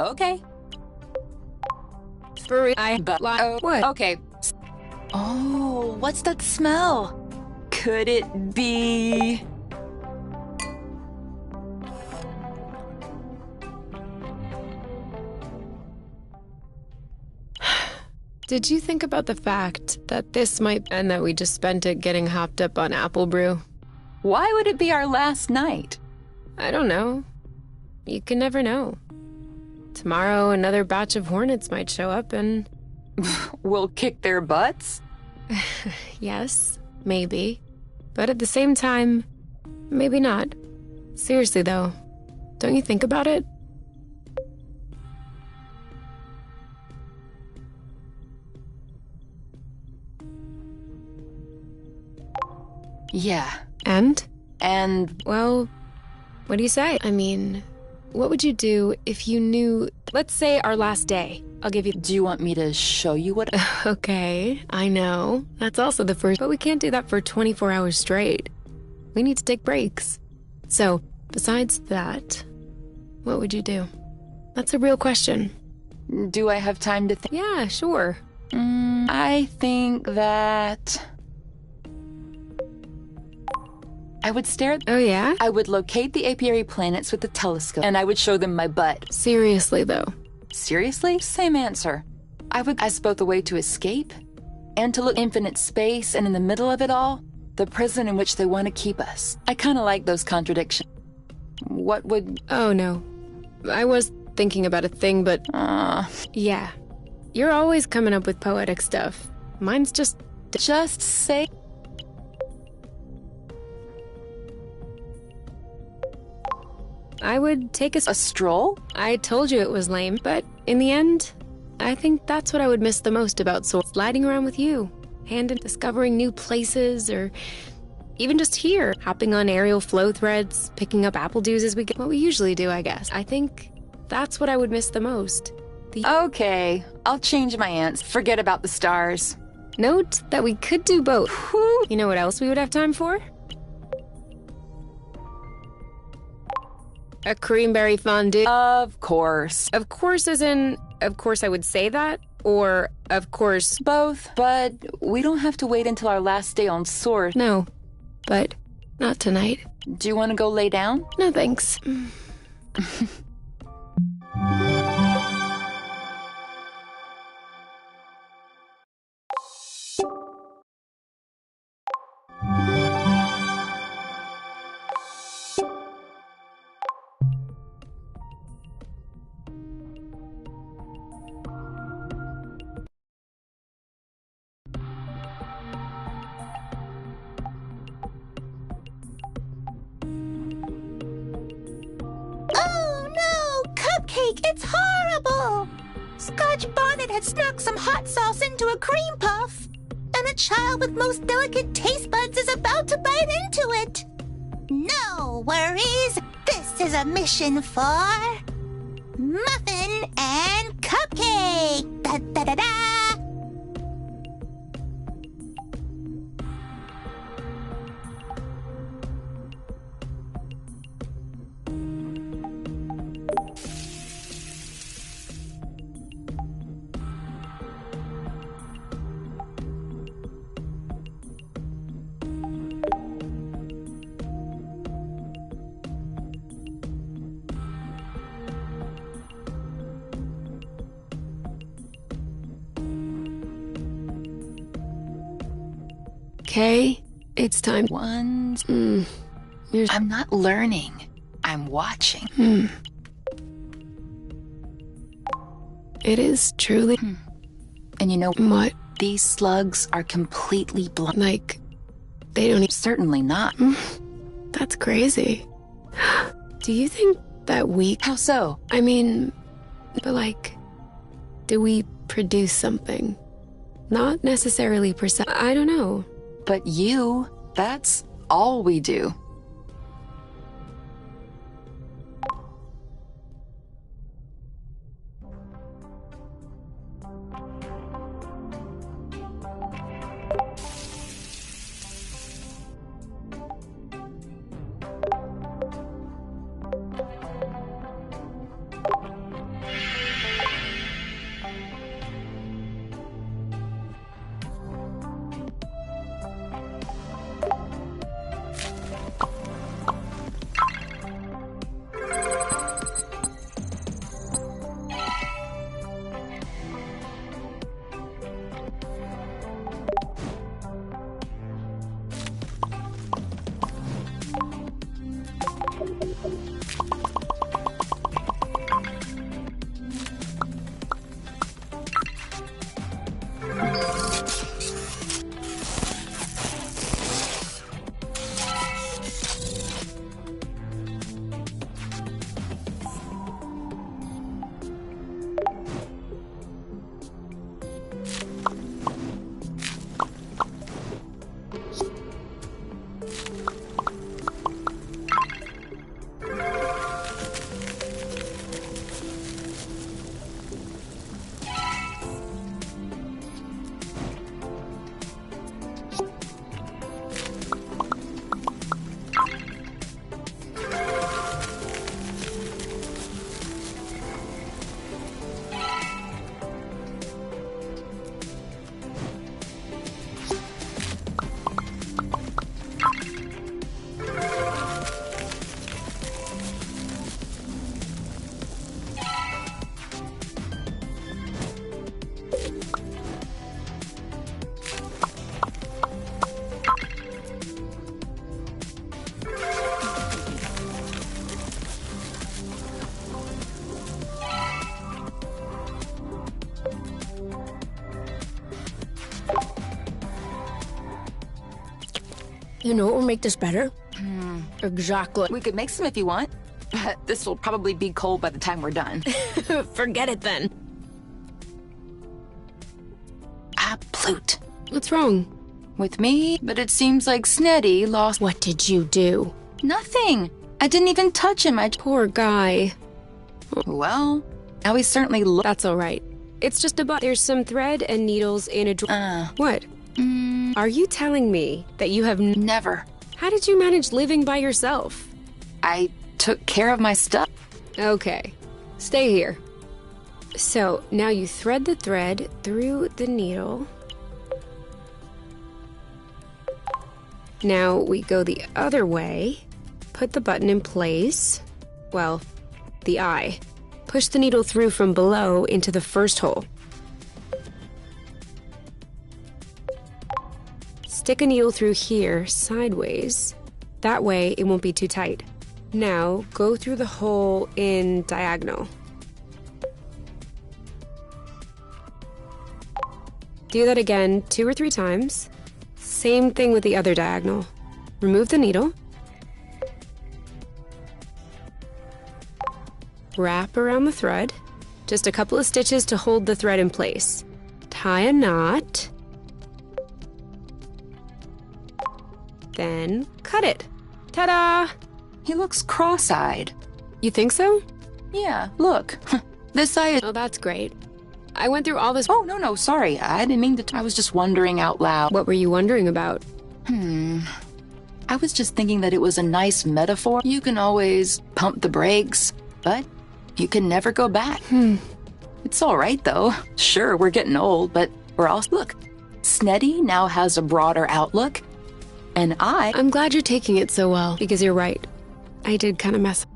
Okay. What? Okay. Oh, what's that smell? Could it be... Did you think about the fact that this might and that we just spent it getting hopped up on apple brew? Why would it be our last night? I don't know. You can never know. Tomorrow, another batch of hornets might show up and... We'll kick their butts? Yes, maybe. But at the same time, maybe not. Seriously, though, don't you think about it? Yeah. And? And... Well, what do you say? I mean, what would you do if you knew... Let's say our last day. I'll give you... Do you want me to show you what... Okay, I know. That's also the first... But we can't do that for 24 hours straight. We need to take breaks. So, besides that, what would you do? That's a real question. Do I have time to think? Yeah, sure. I think that... I would stare at... Oh, yeah? I would locate the apiary planets with the telescope, and I would show them my butt. Seriously, though. Seriously? Same answer. I would as both a way to escape and to look infinite space, and in the middle of it all, the prison in which they want to keep us. I kind of like those contradictions. What would... Oh, no. I was thinking about a thing, but... Yeah. You're always coming up with poetic stuff. Mine's just... Just say... I would take A stroll? I told you it was lame, but in the end, I think that's what I would miss the most about Soul. Sliding around with you, and discovering new places, or even just here, hopping on aerial flow threads, picking up apple dews as we get what we usually do, I guess. I think that's what I would miss the most. Okay, I'll change my answer. Forget about the stars. Note that we could do both. Whew. You know what else we would have time for? A creamberry fondue. Of course. Of course as in, of course I would say that, or of course... Both, but we don't have to wait until our last day on Source. No, but not tonight. Do you want to go lay down? No thanks. It's horrible! Scotch Bonnet had snuck some hot sauce into a cream puff, and a child with most delicate taste buds is about to bite into it. No worries, this is a mission for Muffin and Cupcake! Da-da-da-da! Okay, it's time. I'm not learning. I'm watching. It is truly... And you know What? These slugs are completely blind. Like, they don't... Certainly not. That's crazy. Do you think that we... How so? I mean, but like, do we produce something? Not necessarily I don't know. But you, that's all we do. You know what will make this better? Exactly. We could make some if you want, but this will probably be cold by the time we're done. Forget it then. Plute. What's wrong? With me, but it seems like Sneddy lost. What did you do? Nothing. I didn't even touch him. Poor guy. Well, now he certainly That's all right. It's just a There's some thread and needles in a drawer. What? Are you telling me that you have never. How did you manage living by yourself? I took care of my stuff. Okay. Stay here. So, now you thread the thread through the needle. Now we go the other way. Put the button in place. Well, the eye. Push the needle through from below into the first hole. Stick a needle through here, sideways. That way it won't be too tight. Now, go through the hole in diagonal. Do that again 2 or 3 times. Same thing with the other diagonal. Remove the needle. Wrap around the thread. Just a couple of stitches to hold the thread in place. Tie a knot. Then cut it. Ta-da! He looks cross-eyed. You think so? Yeah, look. This eye is... Oh, that's great. I went through all this... Oh, no, sorry. I didn't mean to... I was just wondering out loud. What were you wondering about? I was just thinking that it was a nice metaphor. You can always pump the brakes, but you can never go back. It's all right, though. Sure, we're getting old, but we're all... Look, Sneddy now has a broader outlook, and I'm glad you're taking it so well, because you're right. I did kind of mess up.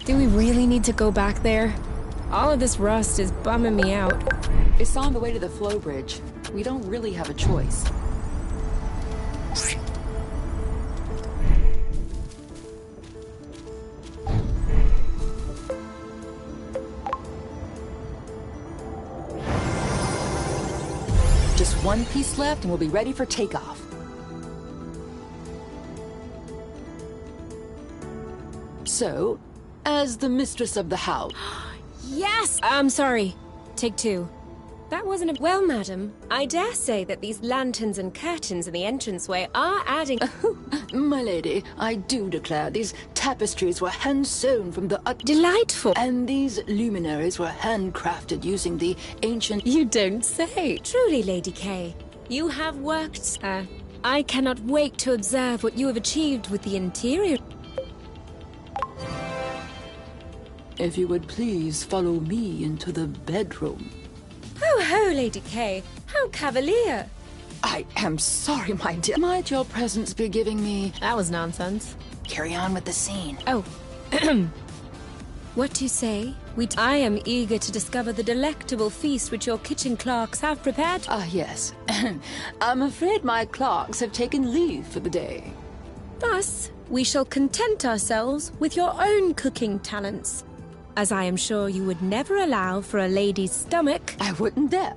Do we really need to go back there? All of this rust is bumming me out. It's on the way to the flow bridge. We don't really have a choice. Just one piece left and we'll be ready for takeoff. So, as the mistress of the house... Yes! I'm sorry. Take 2. That wasn't a... Well, madam, I dare say that these lanterns and curtains in the entranceway are adding... My lady, I do declare these tapestries were hand-sewn from the... Delightful! And these luminaries were handcrafted using the ancient... You don't say. Truly, Lady Kay, you have worked... I cannot wait to observe what you have achieved with the interior... If you would please follow me into the bedroom. Ho, Lady Kay. How cavalier. I am sorry, my dear. Might your presence be giving me... That was nonsense. Carry on with the scene. Oh. What do you say? I am eager to discover the delectable feast which your kitchen clerks have prepared. Yes. I'm afraid my clerks have taken leave for the day. Thus, we shall content ourselves with your own cooking talents, as I am sure you would never allow for a lady's stomach. I wouldn't dare.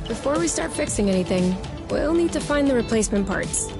Before we start fixing anything, we'll need to find the replacement parts.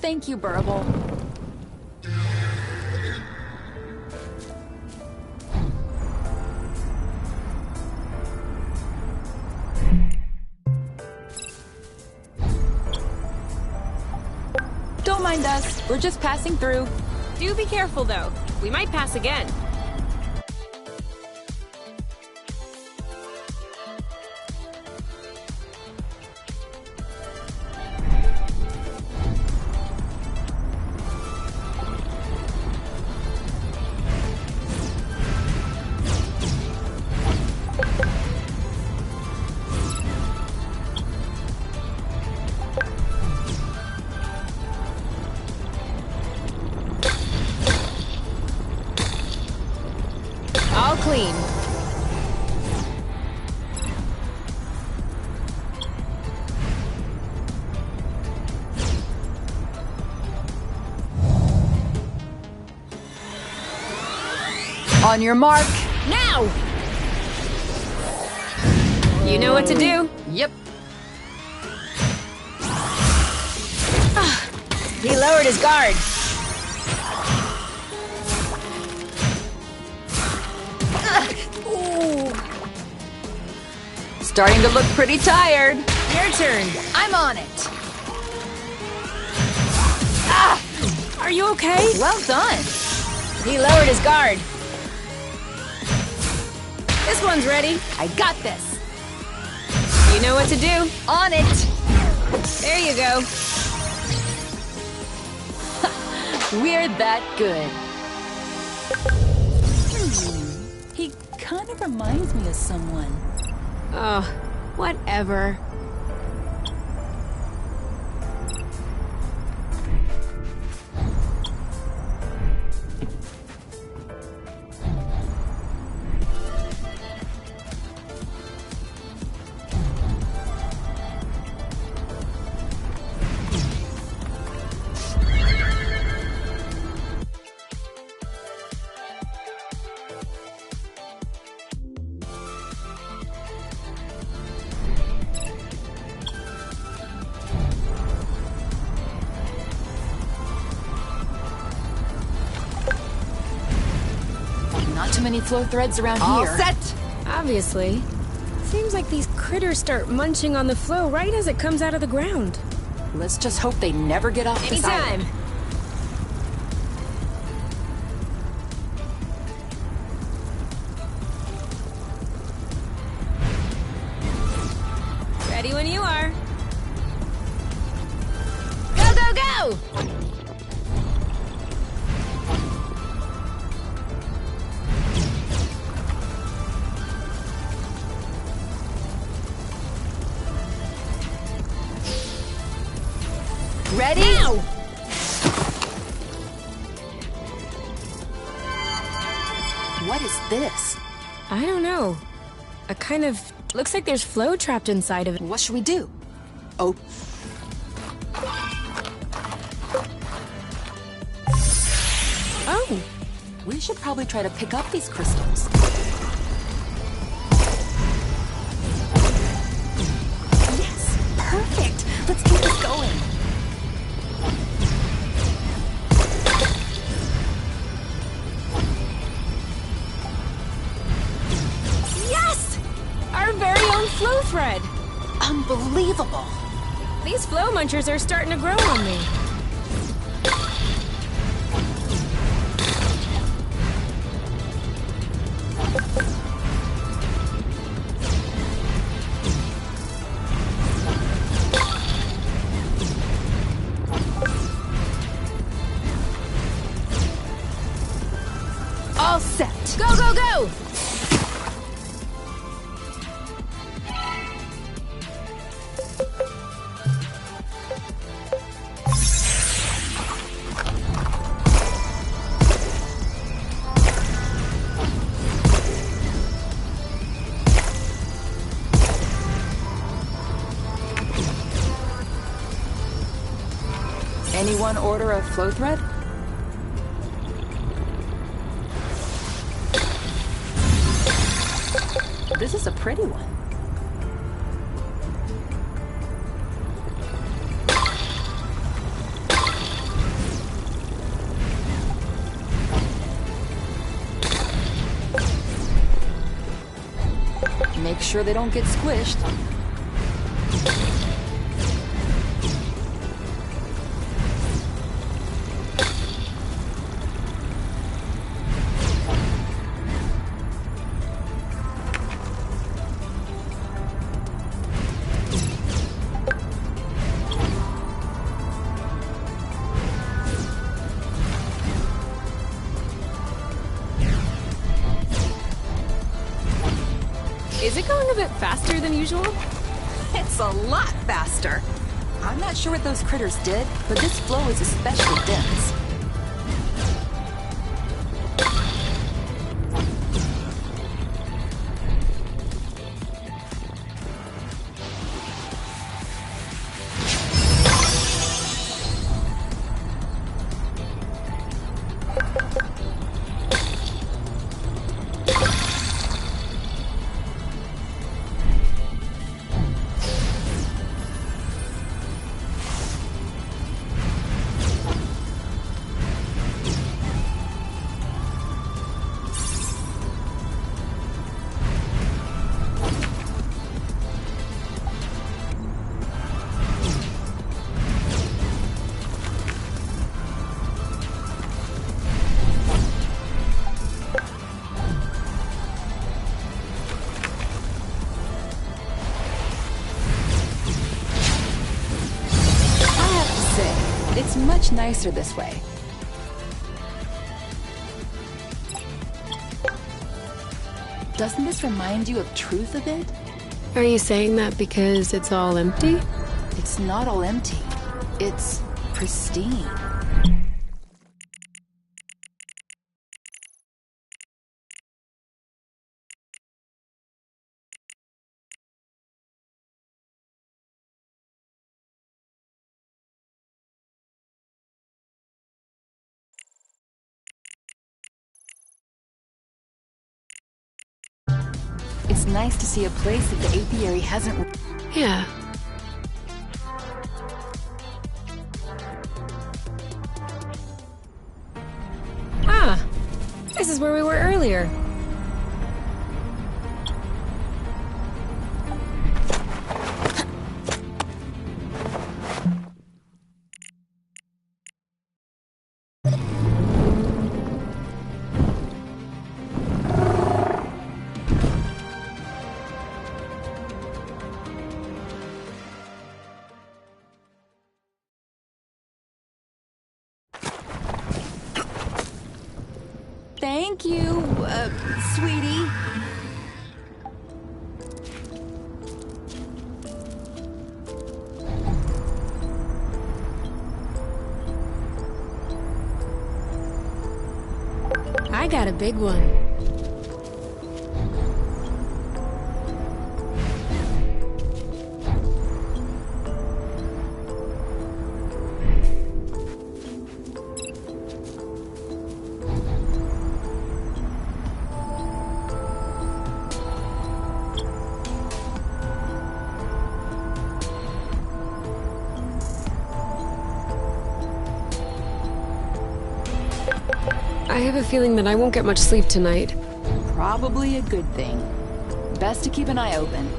Thank you, Burble. Don't mind us. We're just passing through. Do be careful, though. We might pass again. All clean. On your mark. Now! You know what to do. Yep. He lowered his guard. Starting to look pretty tired. Your turn. I'm on it. Are you okay? Well done. He lowered his guard. This one's ready. I got this. You know what to do. On it. There you go. We're that good. He kind of reminds me of someone. Oh, whatever. Not too many flow threads around All here. set. Obviously. Seems like these critters start munching on the flow right as it comes out of the ground. Let's just hope they never get off this Anytime. island. Ready when you are. Go, go, go! Ready? Now! What is this? I don't know. A kind of... looks like there's flow trapped inside of it. What should we do? Oh. Oh! We should probably try to pick up these crystals. Yes! Perfect! Let's keep this going. Yes! Our very own flow thread! Unbelievable! These flow munchers are starting to grow on me. All set! Go, go, go! Anyone order a flow thread? This is a pretty one. Make sure they don't get squished. Is it going a bit faster than usual? It's a lot faster. I'm not sure what those critters did, but this flow is especially dense. It's much nicer this way. Doesn't this remind you of Truth a bit? Are you saying that because it's all empty? It's not all empty. It's pristine. It's nice to see a place that the apiary hasn't... Yeah. Ah! This is where we were earlier. Thank you, sweetie. I got a big one. I have a feeling that I won't get much sleep tonight. Probably a good thing. Best to keep an eye open.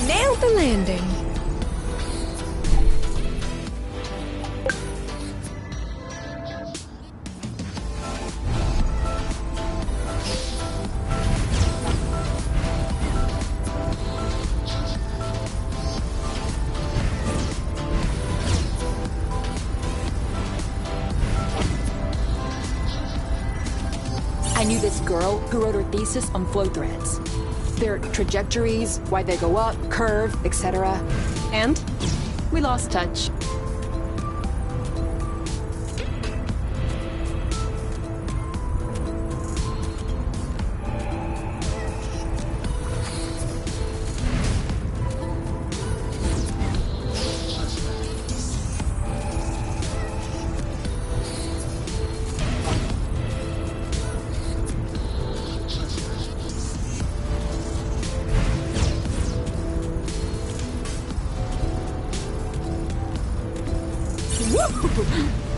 Nailed the landing. I knew this girl who wrote her thesis on flow threads. Their trajectories, why they go up, curve, etc. And we lost touch.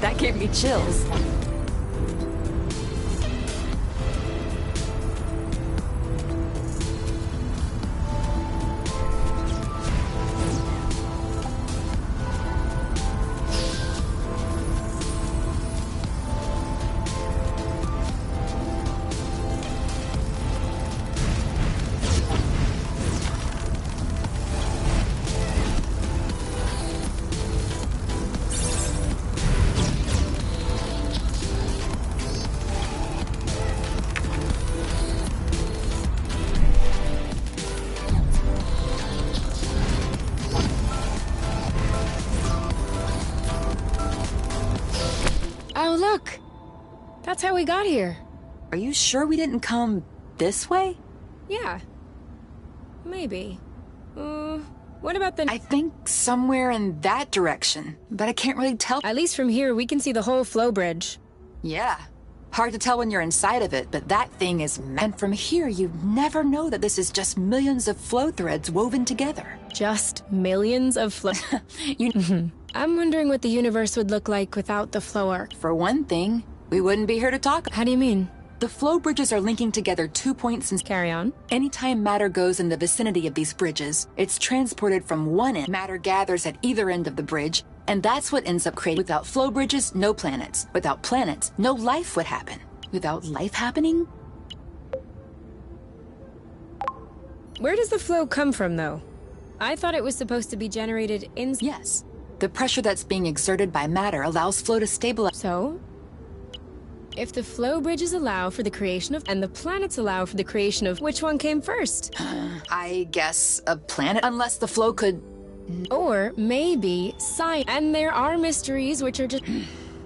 That gave me chills. Oh, look! That's how we got here. Are you sure we didn't come this way? Yeah. Maybe. What about the... I think somewhere in that direction, but I can't really tell. At least from here, we can see the whole flow bridge. Yeah. Hard to tell when you're inside of it, but that thing is... And from here, you'd never know that this is just millions of flow threads woven together. Just millions of flow... I'm wondering what the universe would look like without the flow arc. For one thing, we wouldn't be here to talk. How do you mean? The flow bridges are linking together 2 points and... Carry on. Anytime matter goes in the vicinity of these bridges, it's transported from one end. Matter gathers at either end of the bridge, and that's what ends up creating... Without flow bridges, no planets. Without planets, no life would happen. Without life happening? Where does the flow come from, though? I thought it was supposed to be generated in... Yes. The pressure that's being exerted by matter allows flow to stabilize. So? If the flow bridges allow for the creation of... And the planets allow for the creation of... Which one came first? I guess a planet, unless the flow could... Or maybe science. And there are mysteries which are just...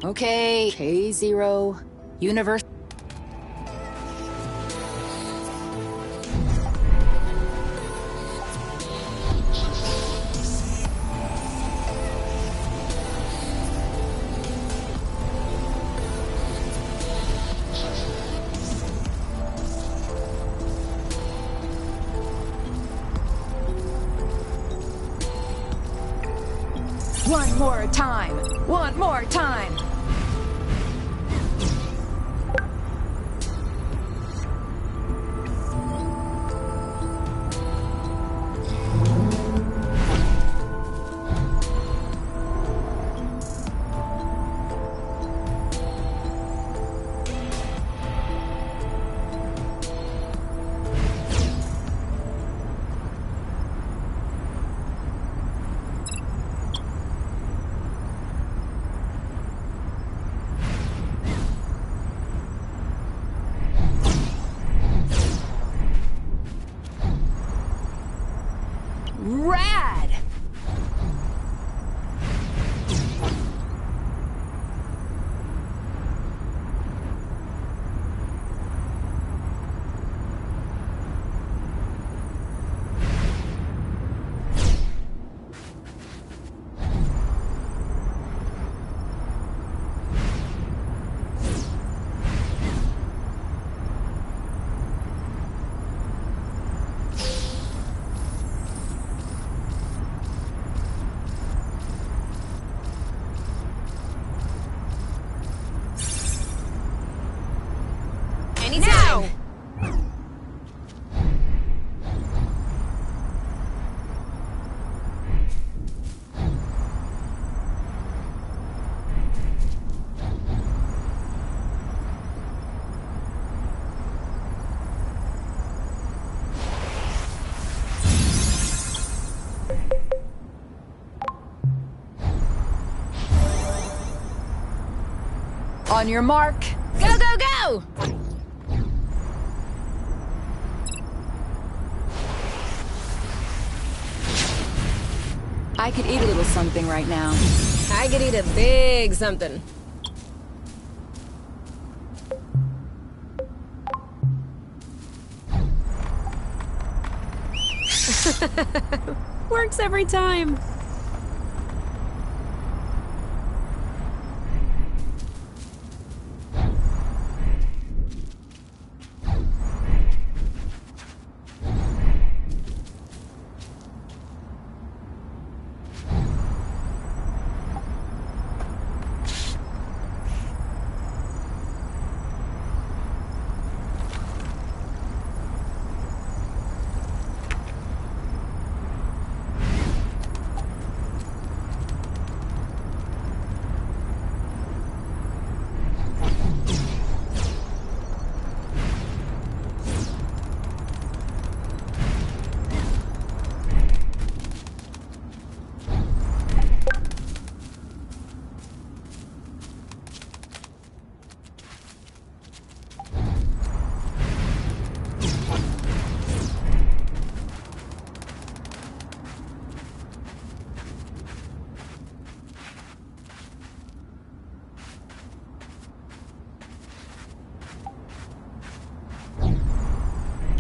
Okay, K0, universe... One more time! One more time! Rad! Now! On your mark. Go, go, go! I could eat a little something right now. I could eat a big something. Works every time.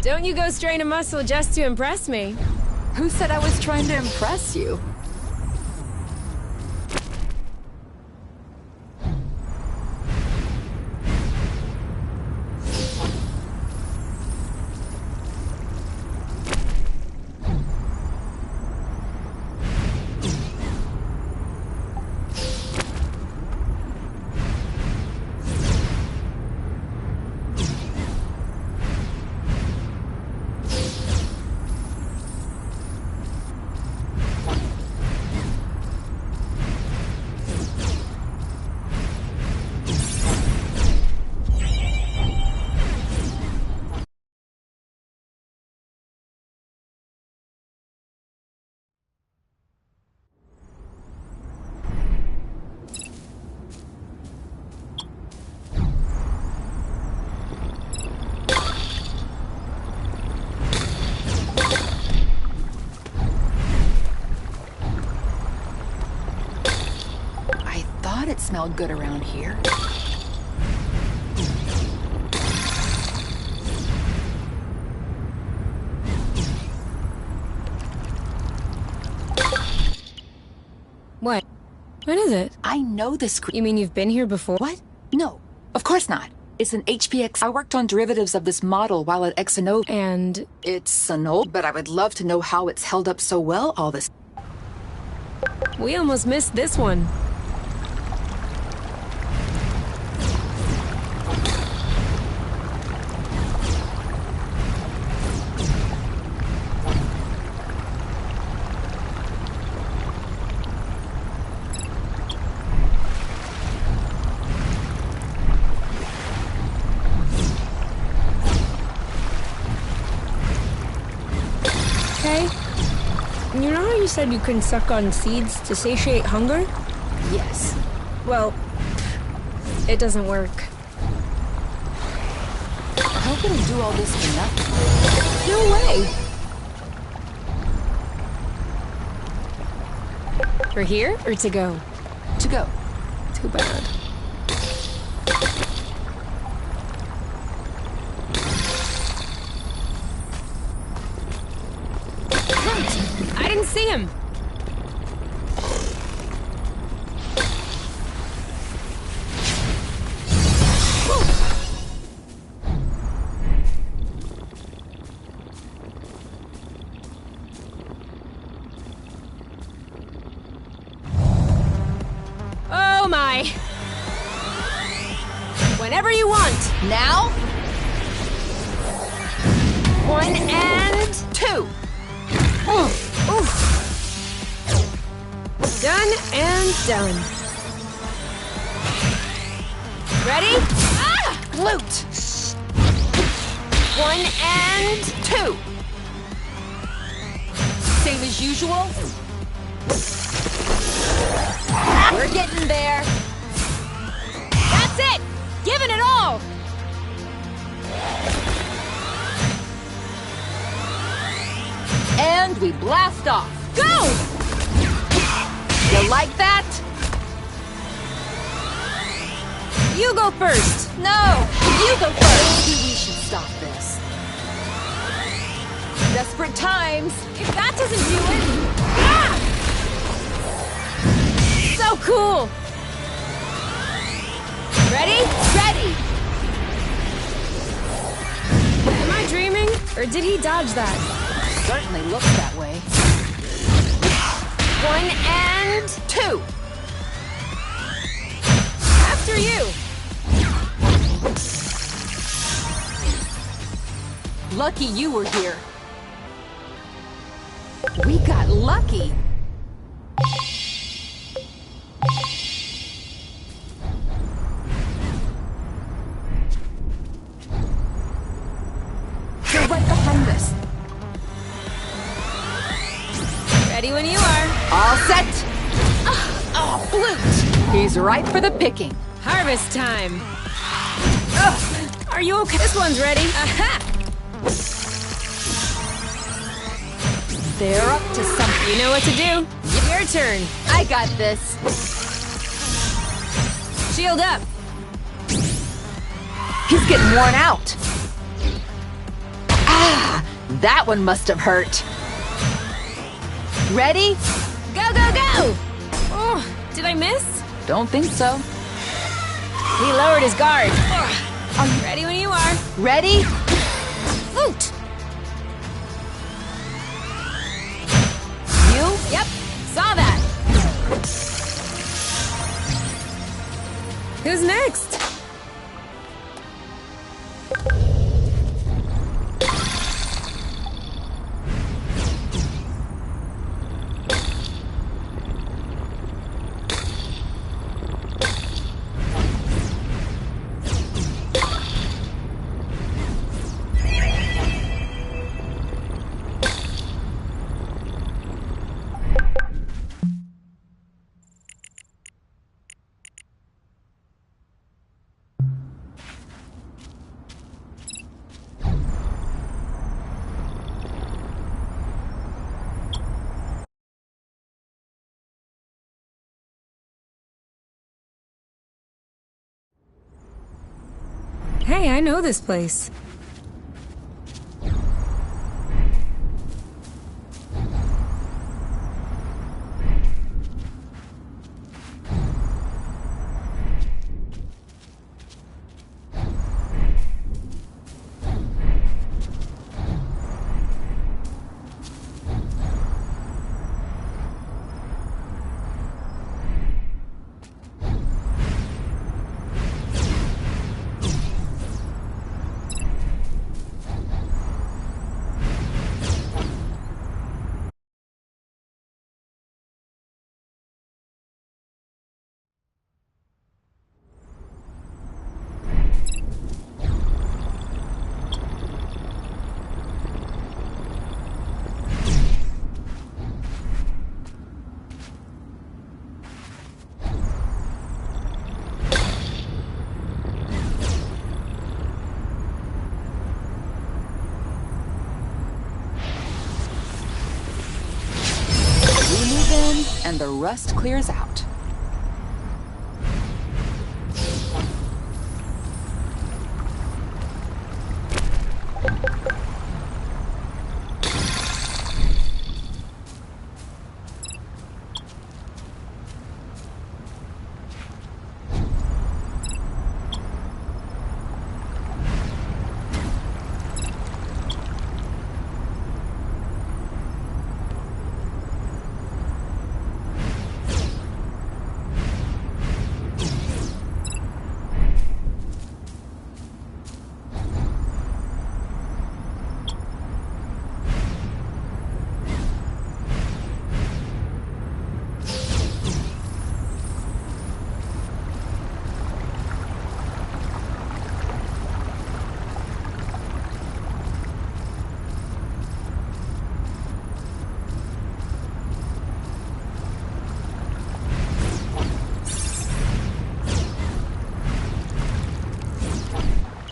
Don't you go strain a muscle just to impress me. Who said I was trying to impress you? It smelled good around here. What? What is it? I know this. You mean you've been here before? What? No, of course not. It's an HPX. I worked on derivatives of this model while at Exanova. And It's an old, but I would love to know how it's held up so well all this. we almost missed this one. You know how you said you can suck on seeds to satiate hunger? Yes. Well, it doesn't work. How can I do all this for nothing? No way! For here or to go? To go. Too bad. I didn't see him! Oh my! Whenever you want! Now? 1 and 2. Oof. Done and done. Ready? Ah! Loot. 1 and 2. Same as usual. We're getting there. that's it! Giving it all! And we blast off. Go! You like that? You go first. No, you go first. Maybe we should stop this. Desperate times. If that doesn't do it... Ah! So cool! Ready? Ready. Am I dreaming? Or did he dodge that? Certainly looks that way. 1 and 2. after you. Lucky you were here. We got lucky. They're right behind us. Ready when you are. All set. Oh, Blute. He's ripe for the picking. Harvest time. Are you okay? This one's ready. Aha! They're up to something. You know what to do. Your turn. I got this. Shield up. He's getting worn out. Ah! That one must have hurt. Ready? Go, go, go! Oh, did I miss? Don't think so. He lowered his guard. Are you ready when you are? Ready? Flute! You? Yep, saw that. Who's next? Hey, I know this place. And the rust clears out.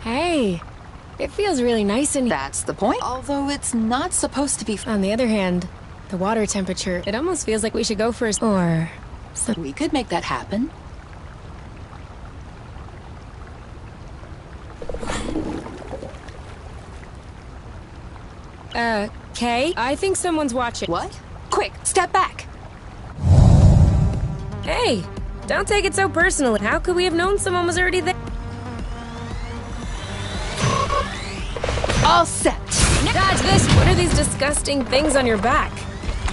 Hey, it feels really nice in here. That's the point. Although it's not supposed to be. On the other hand, the water temperature, it almost feels like we should go for a... Or... some... We could make that happen. Kay? I think someone's watching. What? Quick, step back. Hey, don't take it so personally. How could we have known someone was already there? All set. Dodge this! What are these disgusting things on your back?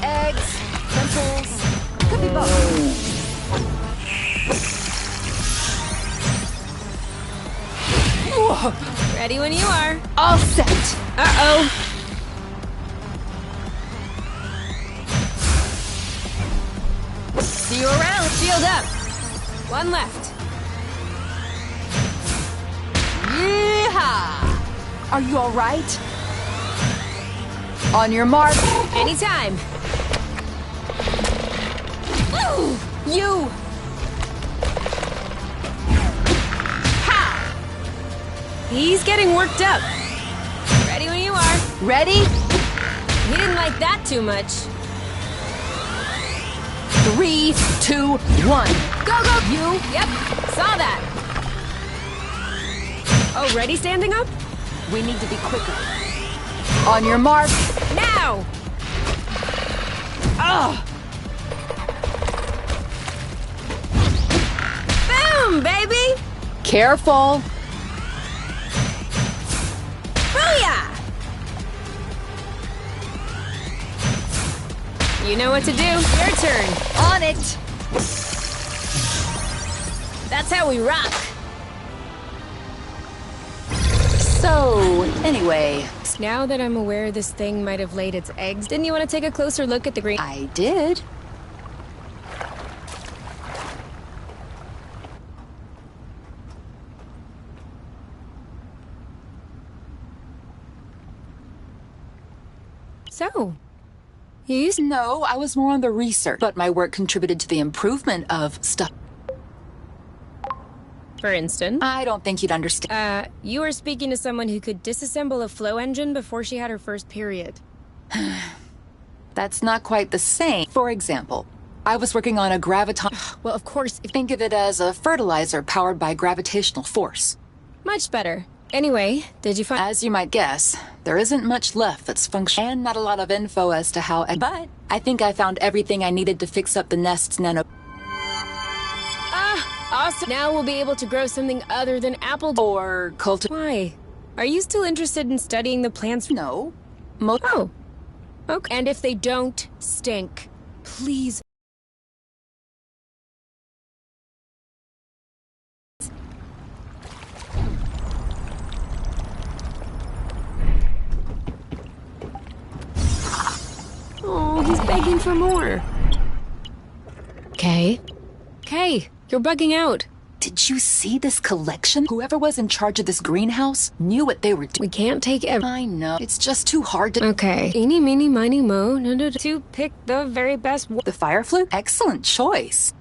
Eggs, pimples, could be both. Whoa. Ready when you are. All set. Uh-oh. See you around. Shield up. One left. Yeehaw! Are you all right? On your mark. Anytime. Ooh, you! Ha! He's getting worked up. Ready when you are. Ready? He didn't like that too much. 3, 2, 1. Go, go! You? Yep, saw that. Oh, ready standing up? We need to be quicker. On your mark. Now! Oh! Boom, baby! Careful. Booyah! You know what to do. Your turn. On it. That's how we rock. So, anyway. Now that I'm aware this thing might have laid its eggs, didn't you want to take a closer look at the green? I did. So, you used... No, I was more on the research, but my work contributed to the improvement of stuff. For instance? I don't think you'd understand. You were speaking to someone who could disassemble a flow engine before she had her first period. That's not quite the same. For example, I was working on a graviton... Well, of course, Think of it as a fertilizer powered by gravitational force. much better. Anyway, did you find... As you might guess, there isn't much left that's functional, and not a lot of info as to how... But I think I found everything I needed to fix up the nest's nano... Awesome. Now we'll be able to grow something other than apple... Or cultivate... Why? Are you still interested in studying the plants? No. Oh. Okay. And if they don't stink, please... Oh, he's begging for more. Kay? Kay, you're bugging out. Did you see this collection? Whoever was in charge of this greenhouse knew what they were doing. We can't take I know. It's just too hard to... Okay. Eeny, meeny, miny, mo, no, to pick the very best... The fire flute? Excellent choice.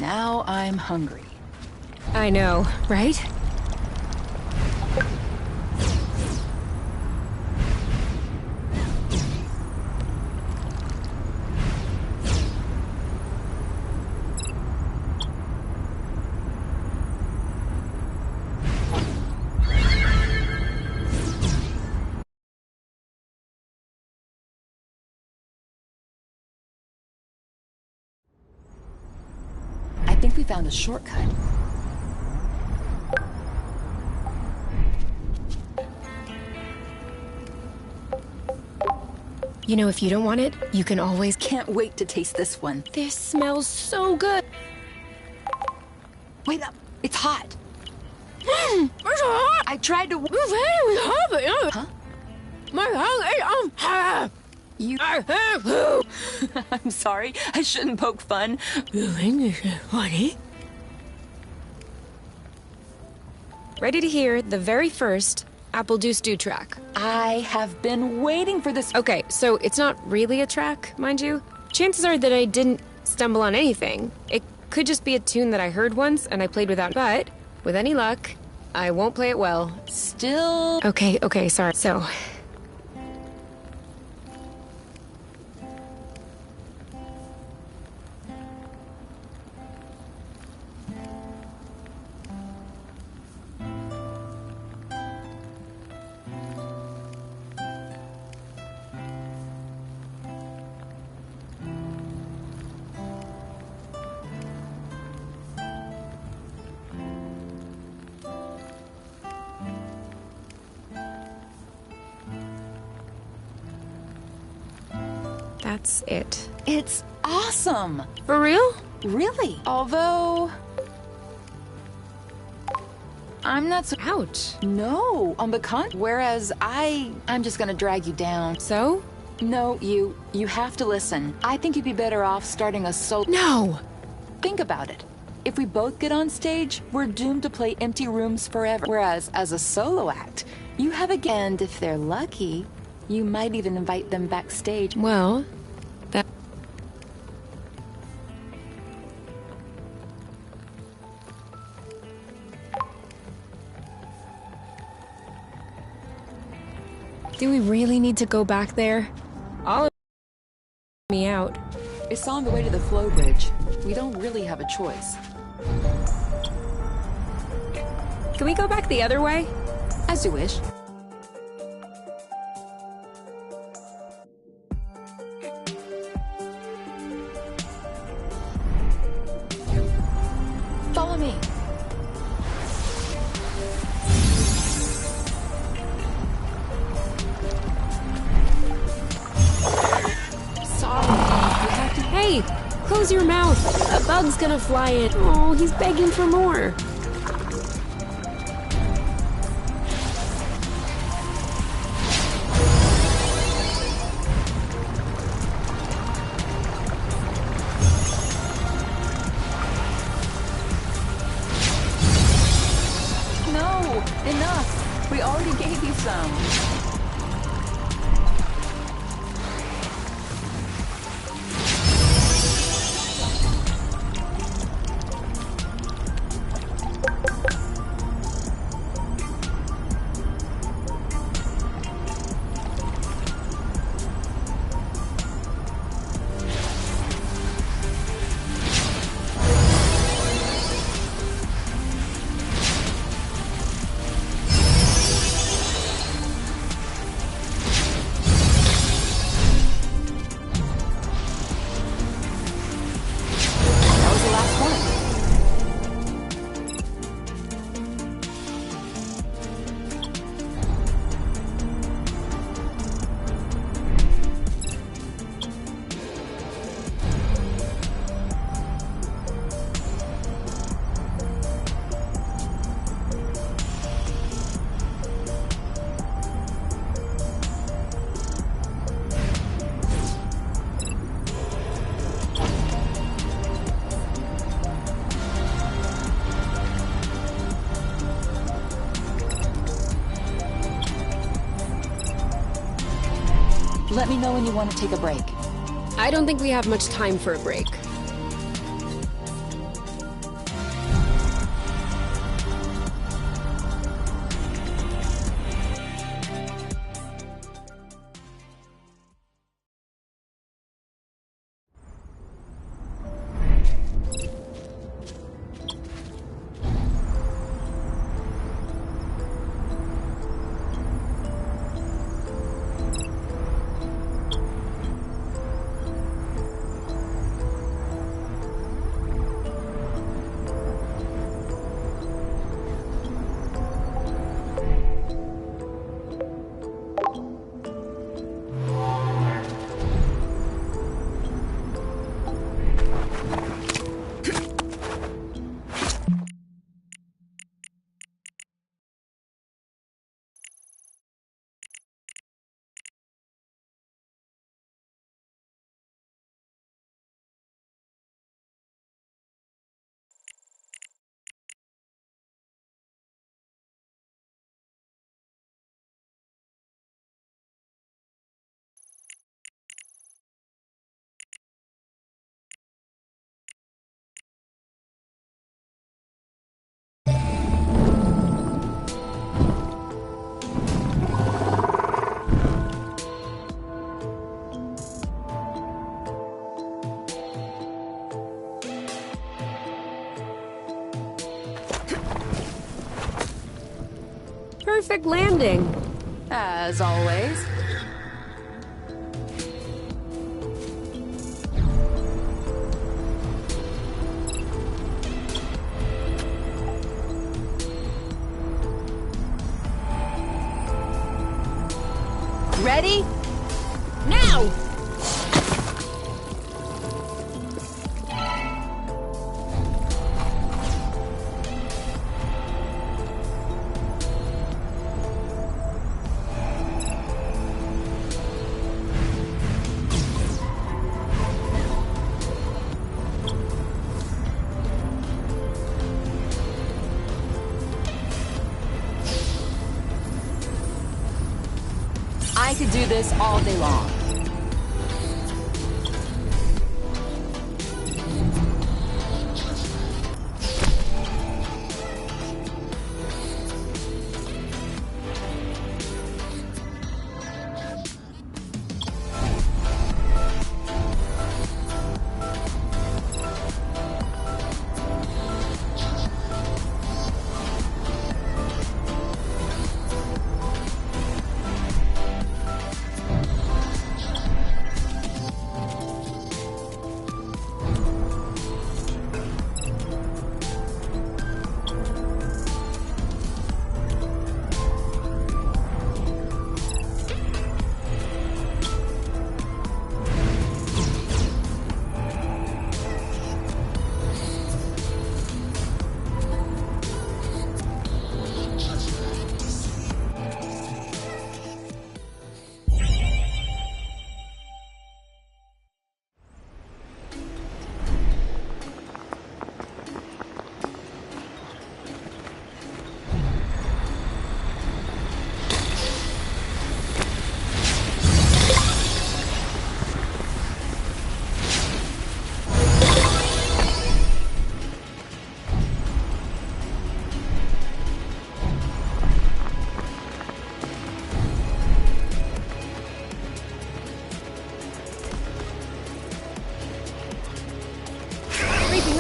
Now I'm hungry. I know, right? I think we found a shortcut. You know, if you don't want it, you can always... Can't wait to taste this one. This smells so good. Wait up. It's hot. It's hot. I tried to... Huh? My tongue is on fire. You... I have to. I'm sorry. I shouldn't poke fun. You think this is funny? Ready to hear the very first Apple Juice Do track. I have been waiting for this. Okay, so it's not really a track, mind you. Chances are that I didn't stumble on anything. It could just be a tune that I heard once and I played without. But with any luck, I won't play it well. Still. Okay, sorry. So, that's it. It's awesome. For real? Really. Although, I'm not so. Ouch. No, on the whereas I'm just gonna drag you down. So? No, you have to listen. I think you'd be better off starting a solo. No! Think about it. If we both get on stage, we're doomed to play empty rooms forever. Whereas, as a solo act, you have a and if they're lucky, you might even invite them backstage. Well, that... Do we really need to go back there? All me out. It's on the way to the flow bridge. We don't really have a choice. Can we go back the other way? As you wish. Follow me. Sorry, you have to. Hey! Close your mouth! A bug's gonna fly in. Oh, he's begging for more. No, enough. We already gave you some. Let me know when you want to take a break. I don't think we have much time for a break. perfect landing. As always. Ready? Now! I could do this all day long.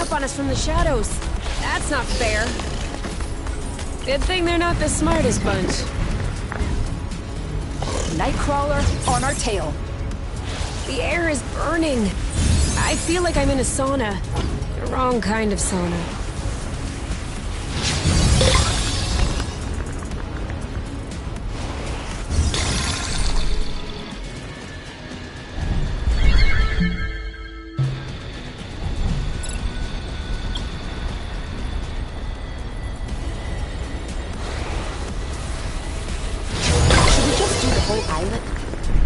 Up on us from the shadows. That's not fair. Good thing they're not the smartest bunch. Nightcrawler on our tail. The air is burning. I feel like I'm in a sauna. The wrong kind of sauna.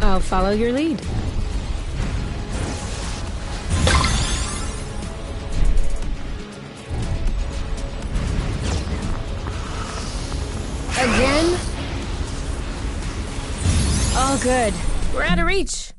I'll follow your lead. Again? All good. We're out of reach.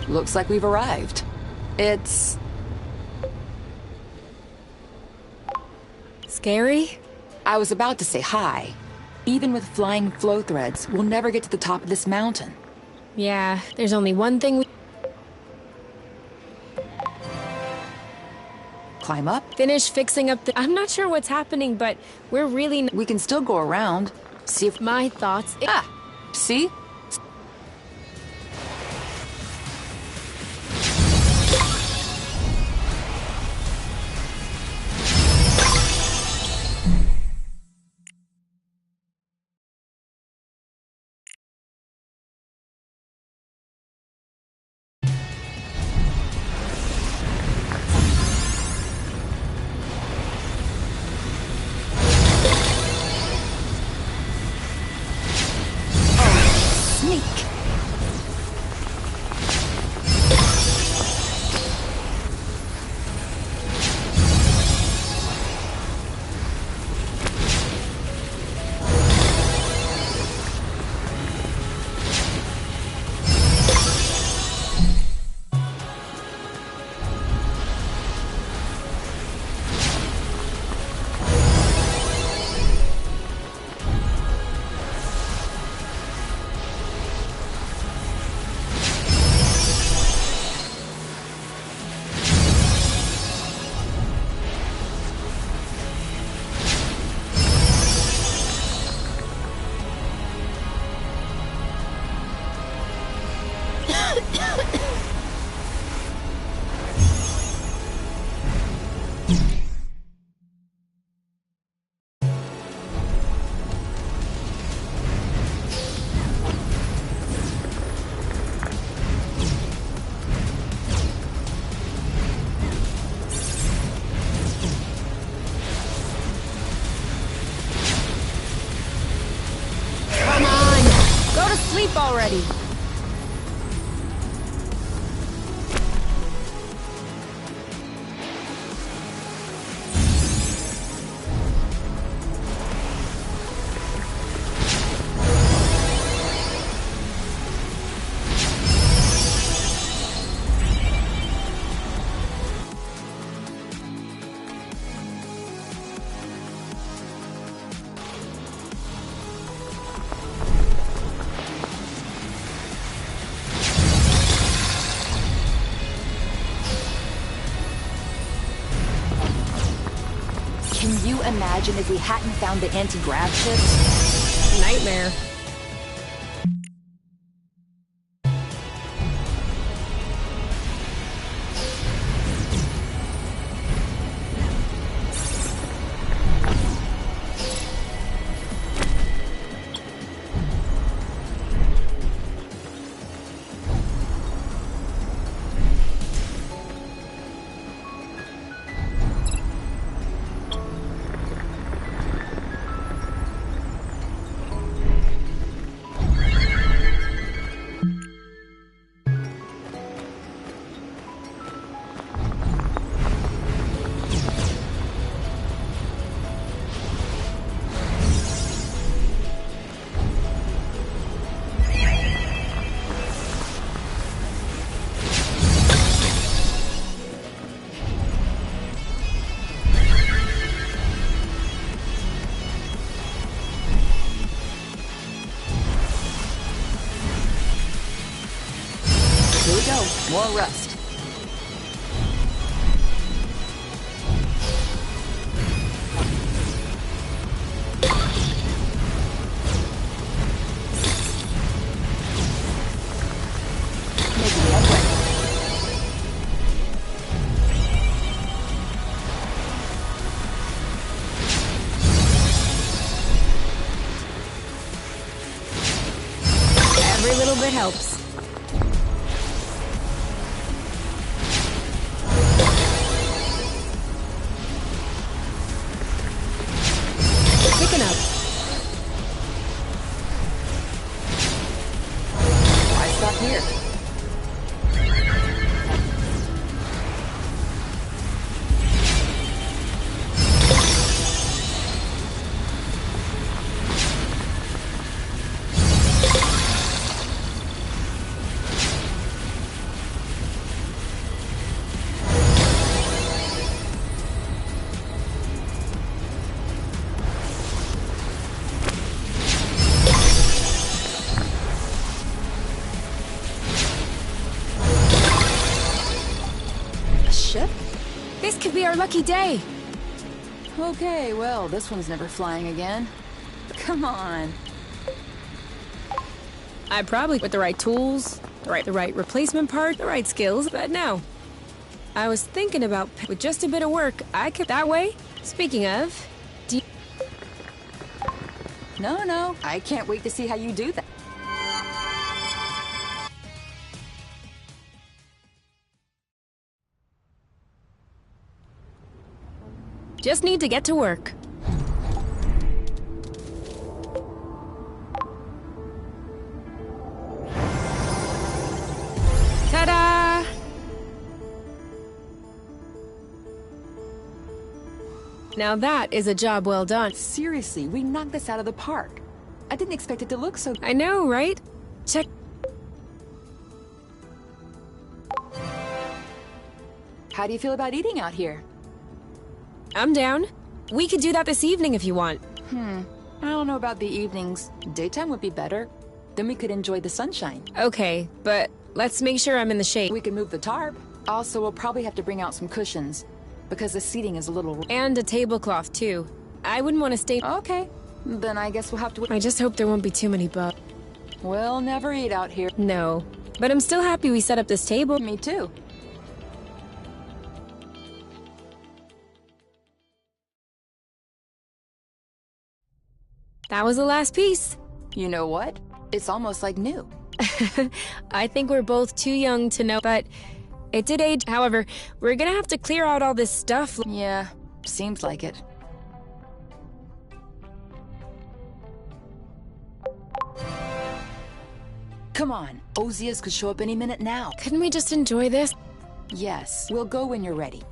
Looks like we've arrived. It's... scary? I was about to say hi. Even with flying flow threads, we'll never get to the top of this mountain. Yeah, there's only one thing we... Climb up? finish fixing up the... I'm not sure what's happening, but we're really... We can still go around. See if... My thoughts... Ah! See? already. Can you imagine if we hadn't found the anti-grav ships? Nightmare. Here we go. More rust. Making headway. Every little bit helps. Picking up. Why stop here? A ship? This could be our lucky day. Okay, well, this one's never flying again. Come on. I probably with the right tools, the right replacement part, the right skills, but no. I was thinking about with just a bit of work, I could that way. Speaking of, No, I can't wait to see how you do that. just need to get to work. Ta-da! Now that is a job well done. Seriously, we knocked this out of the park. I didn't expect it to look so... I know, right? Check. How do you feel about eating out here? I'm down. We could do that this evening if you want. I don't know about the evenings. Daytime would be better. Then we could enjoy the sunshine. Okay, but let's make sure I'm in the shade. We can move the tarp. Also, we'll probably have to bring out some cushions, because the seating is a little... And a tablecloth, too. I wouldn't want to stay... Okay, then I guess we'll have to... I just hope there won't be too many bugs. We'll never eat out here. No. But I'm still happy we set up this table. Me too. That was the last piece. You know what? It's almost like new. I think we're both too young to know, but it did age. However, we're gonna have to clear out all this stuff. Yeah, seems like it. Come on, Ozias could show up any minute now. Couldn't we just enjoy this? Yes, we'll go when you're ready.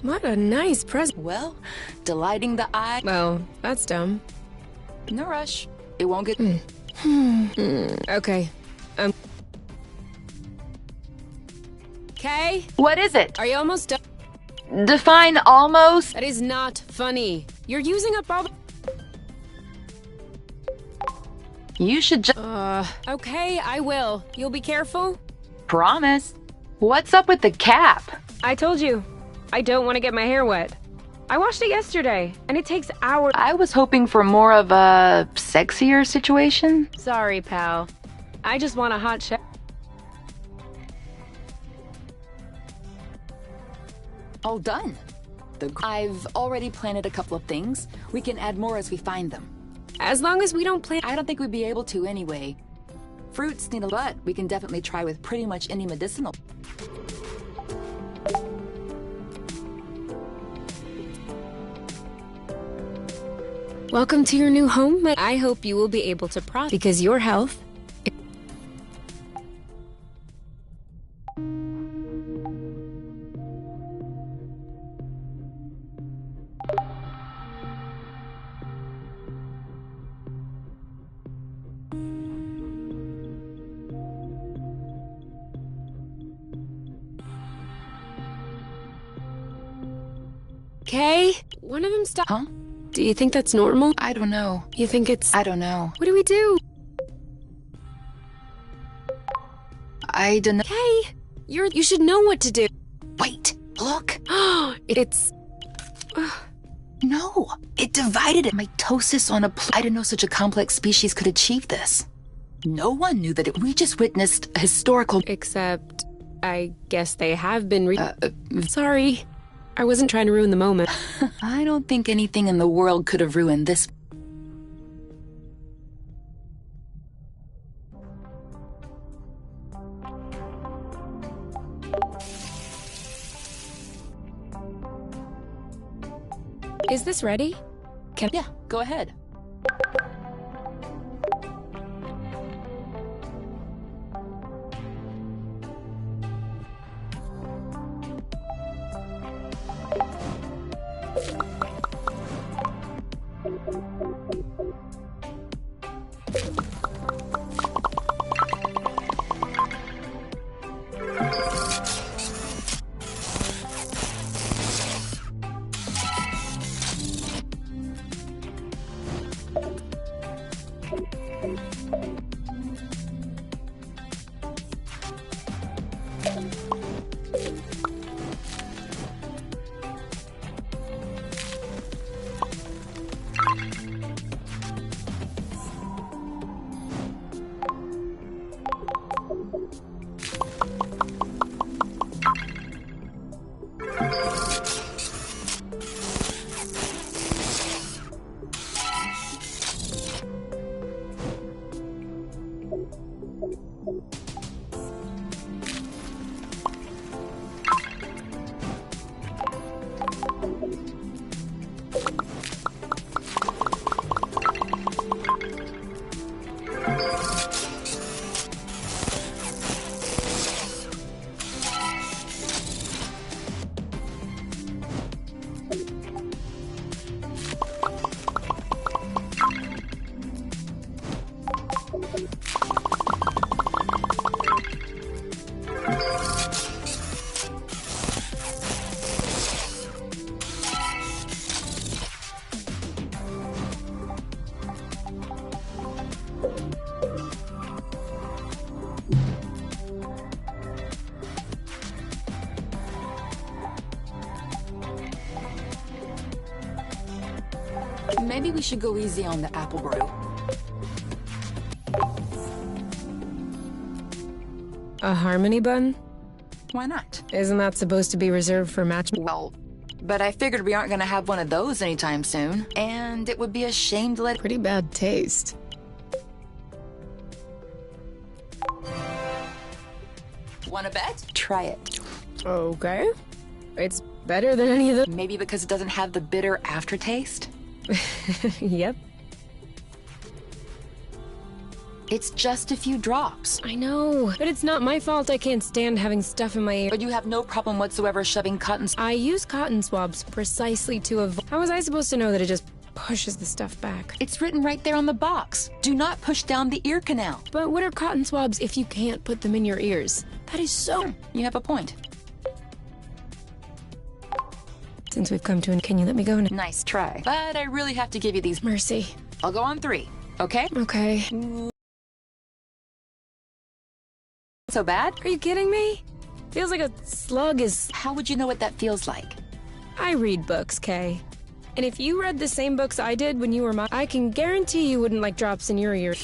What a nice present. Well, delighting the eye. Well, that's dumb. No rush. It won't get... Okay. Kay? What is it? Are you almost done? Define almost. That is not funny. You're using up all the... You should just... Okay, I will. You'll be careful? Promise. What's up with the cap? I told you. I don't want to get my hair wet. I washed it yesterday, and it takes hours. I was hoping for more of a sexier situation. Sorry, pal. I just want a hot shower. All done. I've already planted a couple of things. We can add more as we find them. As long as we don't plant... I don't think we'd be able to anyway. Fruits need a but we can definitely try with pretty much any medicinal. Welcome to your new home. I hope you will be able to prosper because your health... Kay? One of them stopped. Huh? Do you think that's normal? I don't know. You think it's... I don't know. What do we do? I don't know. Kay, you should know what to do. Wait, look. It's... No, it divided it. Mitosis on a I didn't know such a complex species could achieve this. No one knew that we just witnessed a historical... Except, I guess they have been Sorry. I wasn't trying to ruin the moment. I don't think anything in the world could have ruined this. Is this ready? Yeah, go ahead. Maybe we should go easy on the apple brew. A harmony bun? Why not? Isn't that supposed to be reserved for match? Well, but I figured we aren't gonna have one of those anytime soon, and it would be a shame to let. Pretty bad taste. Wanna bet? Try it. Okay. It's better than any of the. Maybe because it doesn't have the bitter aftertaste? Yep. It's just a few drops. I know, but it's not my fault I can't stand having stuff in my ear. But you have no problem whatsoever shoving cotton. I use cotton swabs precisely to avoid. How was I supposed to know that it just pushes the stuff back? It's written right there on the box. Do not push down the ear canal. But what are cotton swabs if you can't put them in your ears? That is so. You have a point. Since we've come to an, can you let me go now? Nice try. But I really have to give you these. Mercy. I'll go on 3, okay? Okay. So bad? Are you kidding me? Feels like a slug is. How would you know what that feels like? I read books, Kay. And if you read the same books I did when you were I can guarantee you wouldn't like drops in your ear.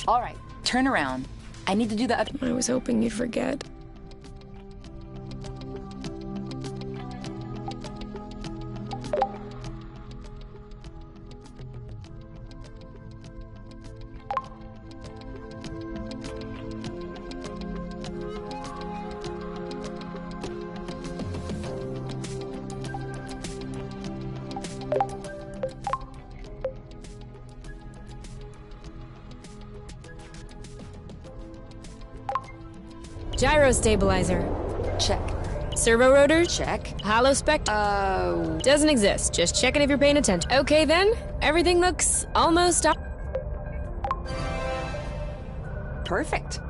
All right, turn around. I need to do the other. I was hoping you'd forget. Gyro stabilizer. Check. Servo rotor? Check. Hollow spec? Doesn't exist. Just checking if you're paying attention. Okay then. Everything looks almost Perfect.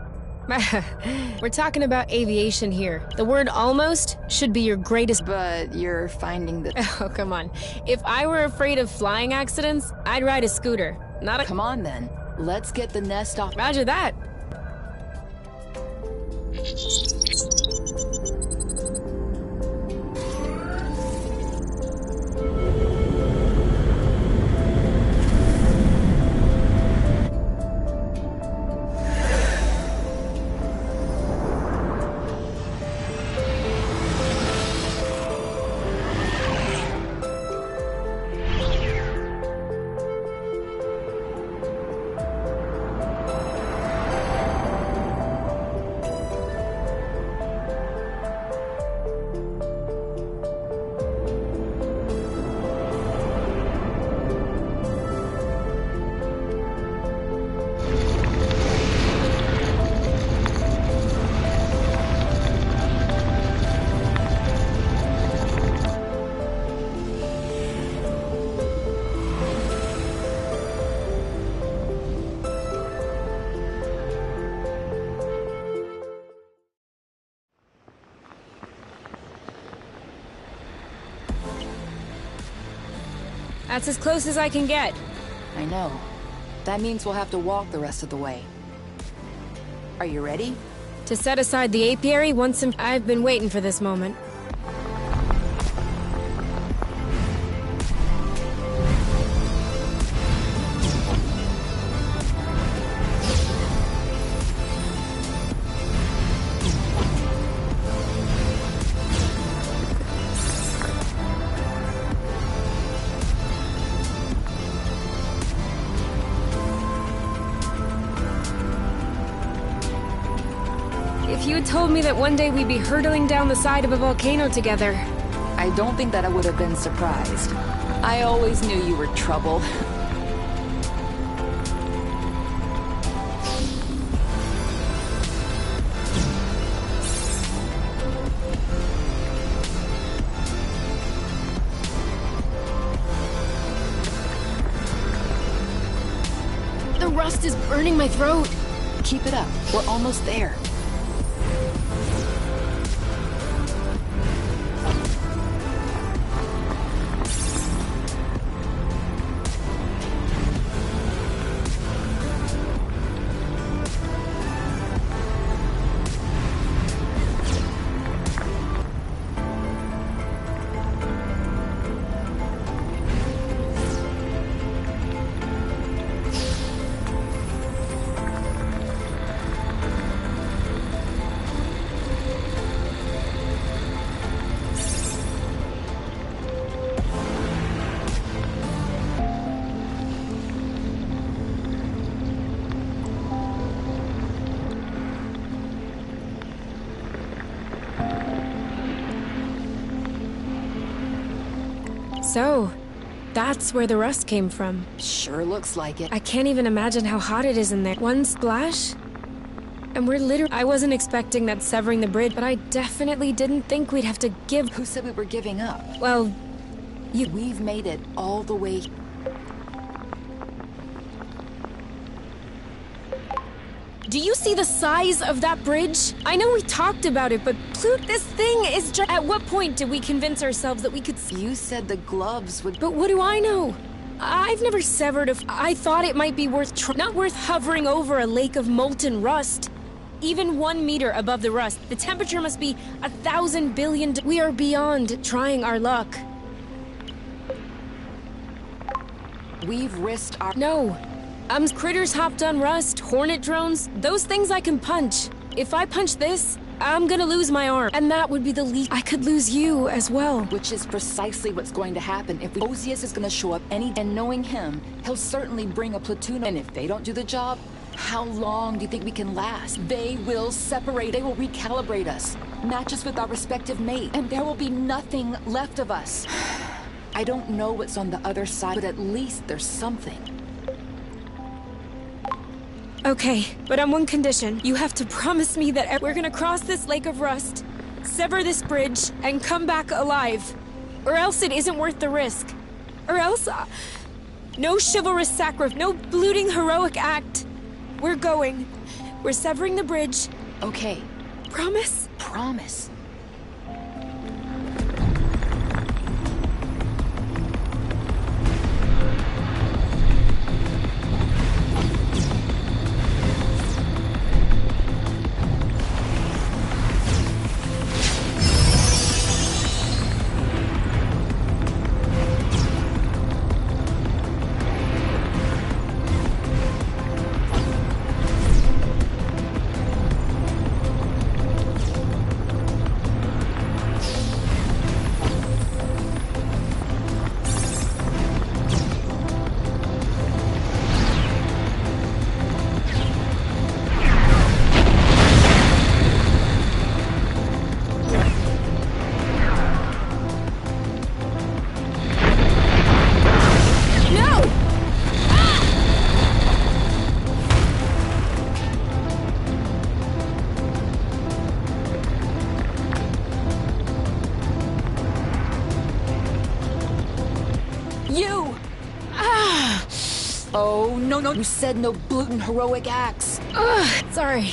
We're talking about aviation here. The word almost should be your greatest. But you're finding that. Oh, come on. If I were afraid of flying accidents, I'd ride a scooter. Not a. Come on then. Let's get the nest off. Roger that. That's as close as I can get. I know. That means we'll have to walk the rest of the way. Are you ready? To set aside the apiary once and I've been waiting for this moment. If you had told me that one day we'd be hurtling down the side of a volcano together. I don't think that I would have been surprised. I always knew you were trouble. The rust is burning my throat. Keep it up. We're almost there. So, that's where the rust came from. Sure looks like it. I can't even imagine how hot it is in there. One splash, and we're literally... I wasn't expecting that severing the bridge, but I definitely didn't think we'd have to give... Who said we were giving up? Well, We've made it all the way. do you see the size of that bridge? I know we talked about it, but this thing is just... At what point did we convince ourselves that we could see? You said the gloves would... But what do I know? I've never severed a... I thought it might be worth... not worth hovering over a lake of molten rust. Even 1 meter above the rust, the temperature must be 1,000 billion... We are beyond trying our luck. We've risked our... No. Critters hopped on rust, hornet drones, those things I can punch. If I punch this, I'm gonna lose my arm. And that would be the least... I could lose you as well. Which is precisely what's going to happen. If Osius is gonna show up and knowing him, he'll certainly bring a platoon. And if they don't do the job, how long do you think we can last? They will separate, they will recalibrate us, match us with our respective mate, and there will be nothing left of us. I don't know what's on the other side, but at least there's something. Okay, but on one condition. You have to promise me that we're gonna cross this lake of rust, sever this bridge, and come back alive. Or else it isn't worth the risk. Or else... no chivalrous sacrifice, no bloating heroic act. We're going. We're severing the bridge. Okay. Promise? Promise. Oh, no, you said no bloating heroic acts. Ugh, sorry.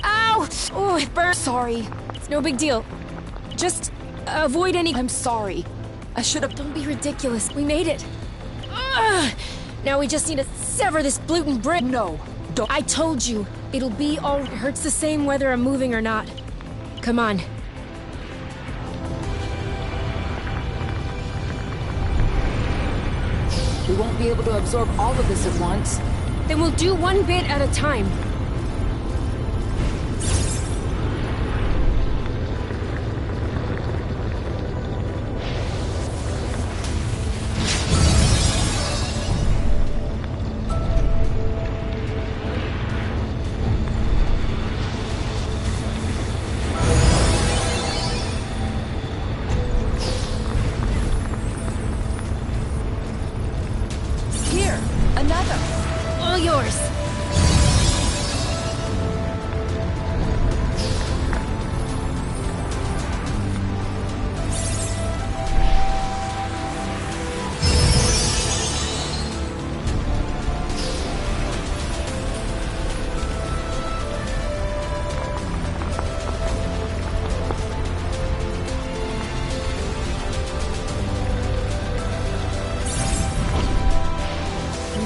Ow! Oh, it burns. Sorry. It's no big deal. Just avoid any... I'm sorry. I should have... Don't be ridiculous. We made it. Ugh! Now we just need to sever this bloating bridge. No, don't. I told you. It'll be all... It hurts the same whether I'm moving or not. Come on. We won't be able to absorb all of this at once. Then we'll do one bit at a time. All yours.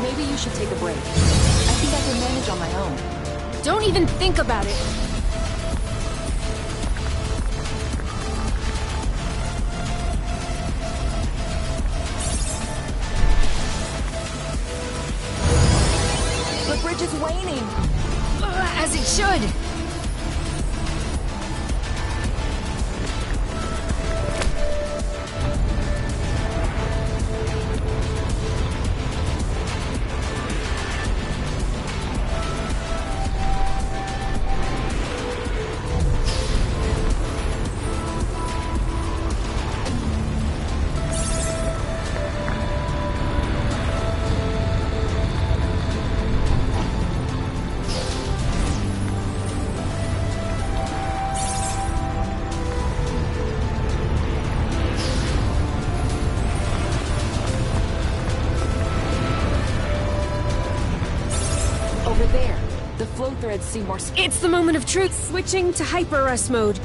Maybe you should take a break. I think I can manage on my own. Don't even think about it. The bridge is waning. As it should. rather I'd see more. It's the moment of truth. Switching to hyper-rest mode.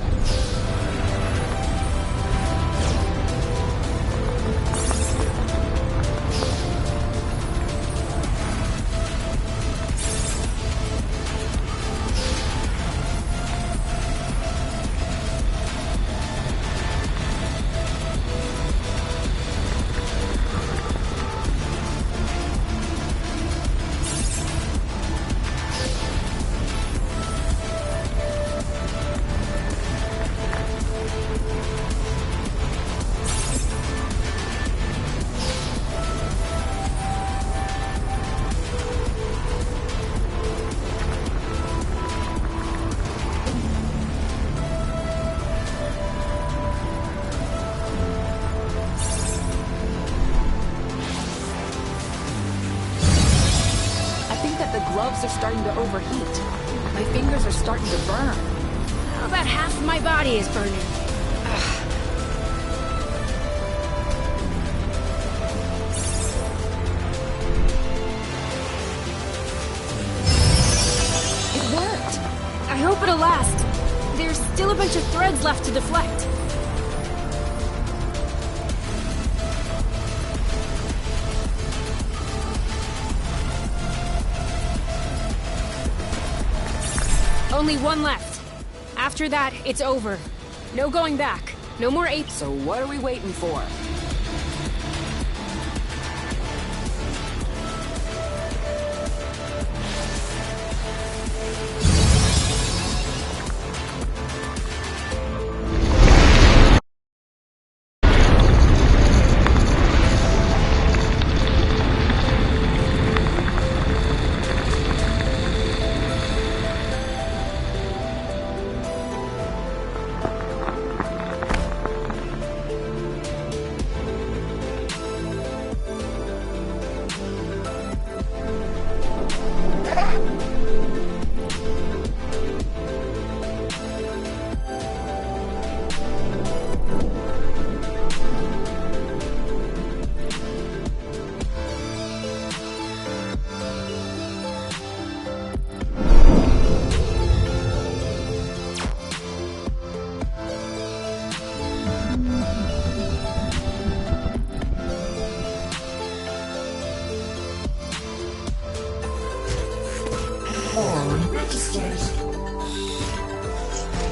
Gloves are starting to overheat. My fingers are starting to burn. About half of my body is burning. It worked. I hope it'll last. There's still a bunch of threads left to deflect. Only one left. After that, it's over. No going back. No more apes. So what are we waiting for?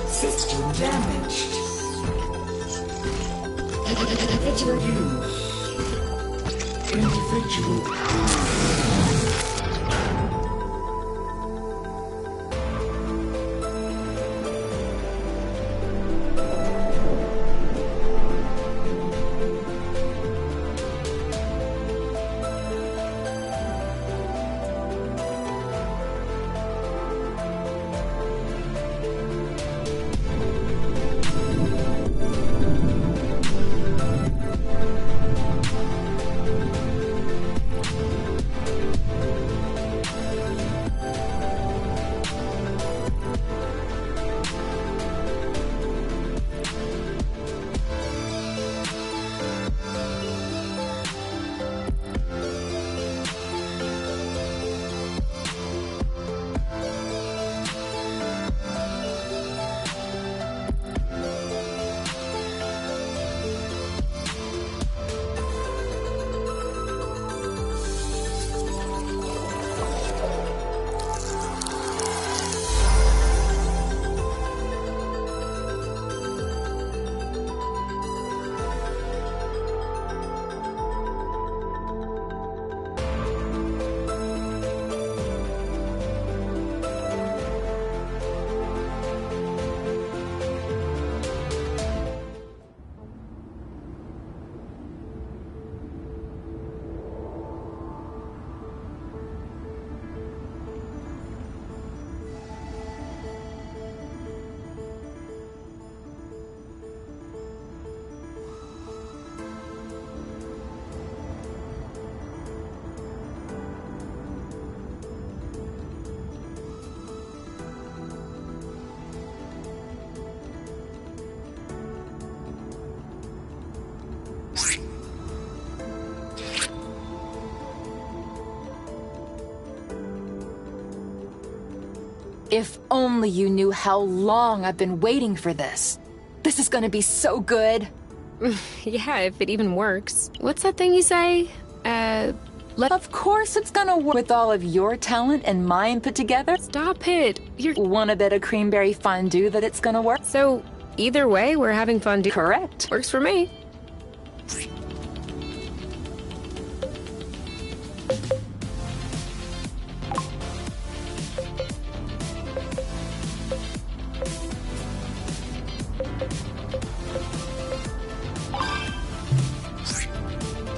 System damaged. Individual. Individual. If only you knew how long I've been waiting for this. This is gonna be so good. Yeah, if it even works. What's that thing you say? Of course it's gonna work with all of your talent and mine put together. Stop it. You're... Want a bit of creamberry fondue that it's gonna work? So, either way, we're having fun. Correct. Works for me.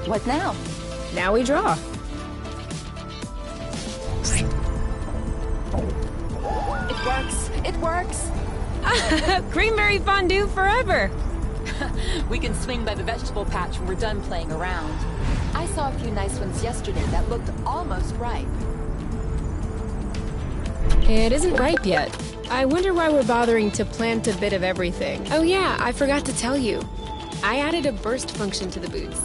What now? Now we draw. It works. It works. Creamberry fondue forever. We can swing by the vegetable patch when we're done playing around. I saw a few nice ones yesterday that looked almost ripe. It isn't ripe yet. I wonder why we're bothering to plant a bit of everything. Oh yeah, I forgot to tell you. I added a burst function to the boots.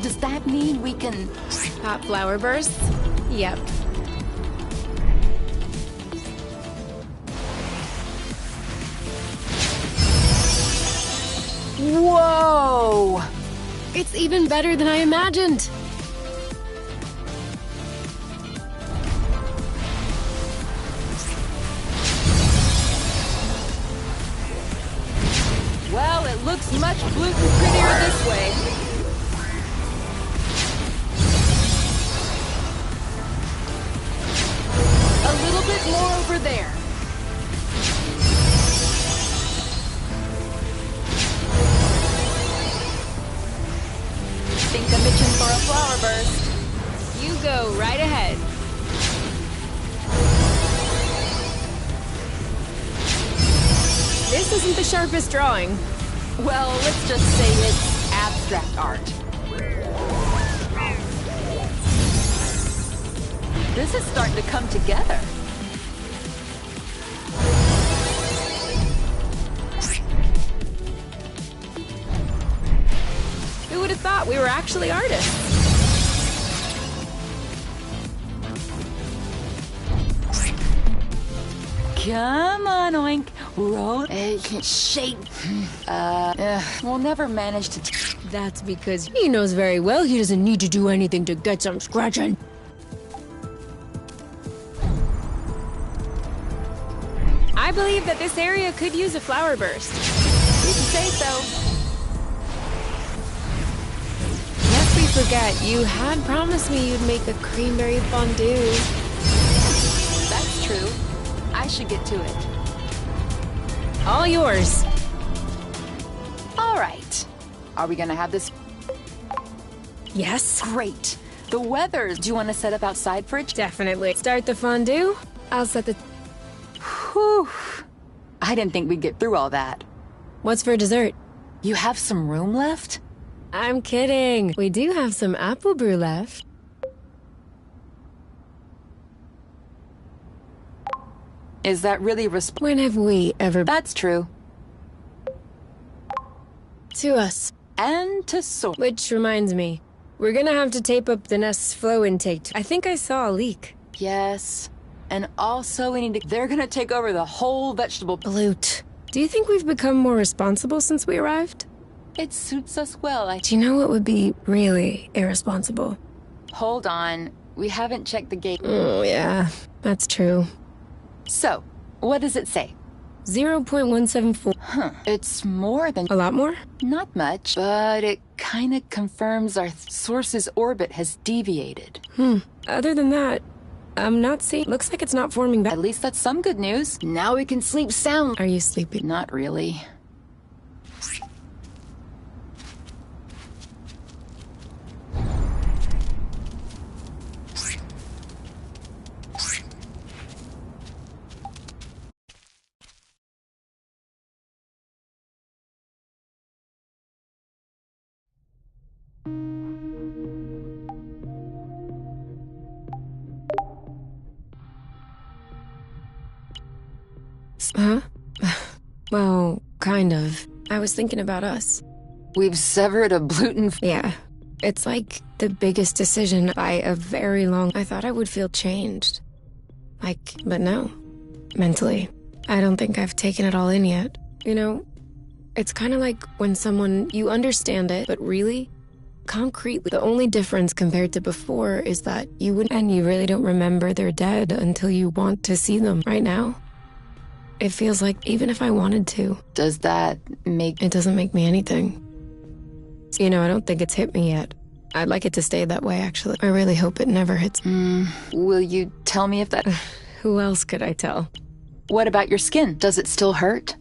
Does that mean we can... Hot flower bursts? Yep. Whoa! It's even better than I imagined. Well, it looks much gluten prettier this way. A little bit more over there. Think I'm itching for a flower burst. You go right ahead. This isn't the sharpest drawing. Well, let's just say it's abstract art. This is starting to come together. Who would have thought we were actually artists? Come on, Oink. Roll. Shape. We'll never manage to... That's because he knows very well he doesn't need to do anything to get some scratching. I believe that this area could use a flower burst. You can say so. Lest we forget, you had promised me you'd make a creamberry fondue. That's true. I should get to it. All yours. All right. Are we gonna have this? Yes. Great. The weather. Do you want to set up outside for it? Definitely. Start the fondue. I'll set the... Whew. I didn't think we'd get through all that. What's for dessert? You have some room left? I'm kidding. We do have some apple brew left. Is that really When have we ever... That's true. To us. And to so... Which reminds me, we're gonna have to tape up the nest's flow intake. I think I saw a leak. Yes. And also we need to... They're gonna take over the whole vegetable... Bloot. Do you think we've become more responsible since we arrived? It suits us well. Do you know what would be really irresponsible? Hold on. We haven't checked the gate. Oh, yeah. That's true. So, what does it say? 0.174. Huh. It's more than... A lot more? Not much, but it kind of confirms our source's orbit has deviated. Other than that, I'm not seeing... Looks like it's not forming back. At least that's some good news. Now we can sleep sound. Are you sleepy? Not really. Huh? Well, kind of. I was thinking about us. We've severed a gluten... Yeah. It's like the biggest decision by a very long... I thought I would feel changed. But no. mentally. I don't think I've taken it all in yet. You know, it's kind of like when someone, you understand it, but really, concretely, the only difference compared to before is that you wouldn't, and you really don't remember they're dead until you want to see them right now. It feels like even if I wanted to. Does that make... It doesn't make me anything. You know, I don't think it's hit me yet. I'd like it to stay that way, actually. I really hope it never hits me. Will you tell me if that... Who else could I tell? What about your skin? Does it still hurt?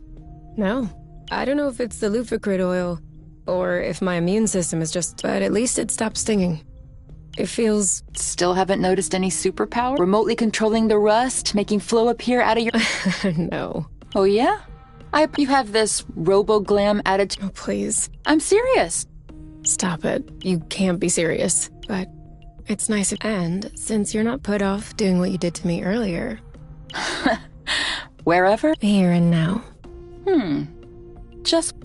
No. I don't know if it's the Lufacrid oil, or if my immune system is just... But at least it stopped stinging. It feels... Still haven't noticed any superpower? Remotely controlling the rust, making flow appear out of your... No. Oh, yeah? You have this robo-glam attitude. Oh, please. I'm serious. Stop it. You can't be serious. But it's nice. And since you're not put off doing what you did to me earlier... Wherever? Here and now. Just...